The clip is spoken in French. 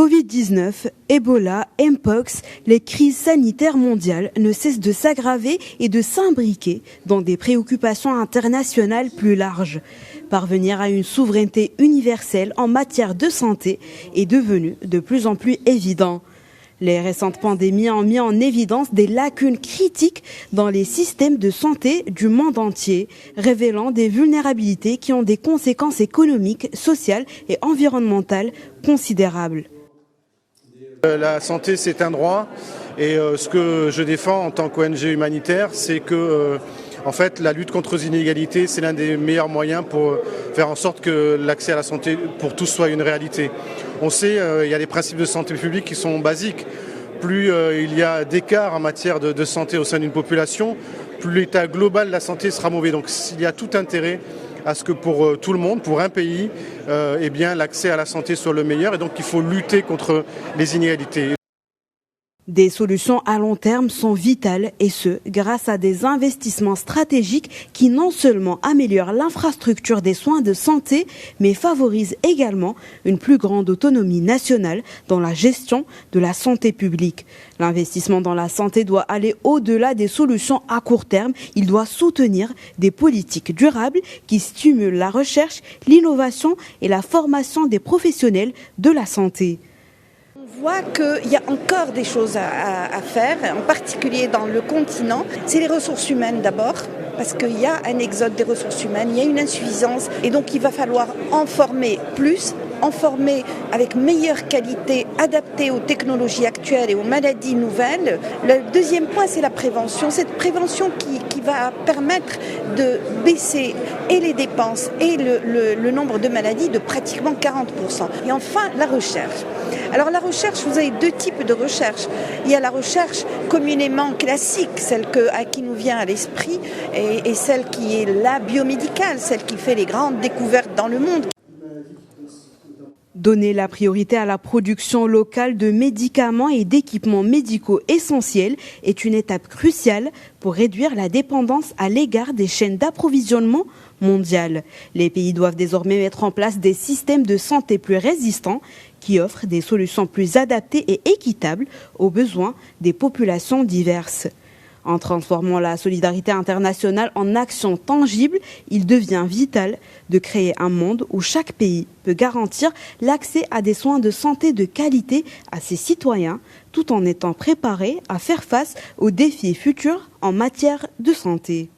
Covid-19, Ebola, Mpox, les crises sanitaires mondiales ne cessent de s'aggraver et de s'imbriquer dans des préoccupations internationales plus larges. Parvenir à une souveraineté universelle en matière de santé est devenu de plus en plus évident. Les récentes pandémies ont mis en évidence des lacunes critiques dans les systèmes de santé du monde entier, révélant des vulnérabilités qui ont des conséquences économiques, sociales et environnementales considérables. La santé, c'est un droit et ce que je défends en tant qu'ONG humanitaire, c'est que en fait, la lutte contre les inégalités, c'est l'un des meilleurs moyens pour faire en sorte que l'accès à la santé pour tous soit une réalité. On sait, il y a des principes de santé publique qui sont basiques. Plus il y a d'écart en matière de santé au sein d'une population, plus l'état global de la santé sera mauvais. Donc il y a tout intérêt à ce que pour tout le monde, pour un pays, eh bien, l'accès à la santé soit le meilleur. Et donc il faut lutter contre les inégalités. Des solutions à long terme sont vitales et ce, grâce à des investissements stratégiques qui non seulement améliorent l'infrastructure des soins de santé, mais favorisent également une plus grande autonomie nationale dans la gestion de la santé publique. L'investissement dans la santé doit aller au-delà des solutions à court terme. Il doit soutenir des politiques durables qui stimulent la recherche, l'innovation et la formation des professionnels de la santé. On voit qu'il y a encore des choses à faire, en particulier dans le continent. C'est les ressources humaines d'abord, parce qu'il y a un exode des ressources humaines, il y a une insuffisance, et donc il va falloir en former plus, en former avec meilleure qualité, adaptée aux technologies actuelles et aux maladies nouvelles. Le deuxième point, c'est la prévention. Cette prévention qui va permettre de baisser et les dépenses et le nombre de maladies de pratiquement 40%. Et enfin, la recherche. Alors la recherche, vous avez deux types de recherche. Il y a la recherche communément classique, celle qui nous vient à l'esprit, et celle qui est la biomédicale, celle qui fait les grandes découvertes dans le monde. Donner la priorité à la production locale de médicaments et d'équipements médicaux essentiels est une étape cruciale pour réduire la dépendance à l'égard des chaînes d'approvisionnement mondiales. Les pays doivent désormais mettre en place des systèmes de santé plus résistants qui offrent des solutions plus adaptées et équitables aux besoins des populations diverses. En transformant la solidarité internationale en action tangible, il devient vital de créer un monde où chaque pays peut garantir l'accès à des soins de santé de qualité à ses citoyens, tout en étant préparé à faire face aux défis futurs en matière de santé.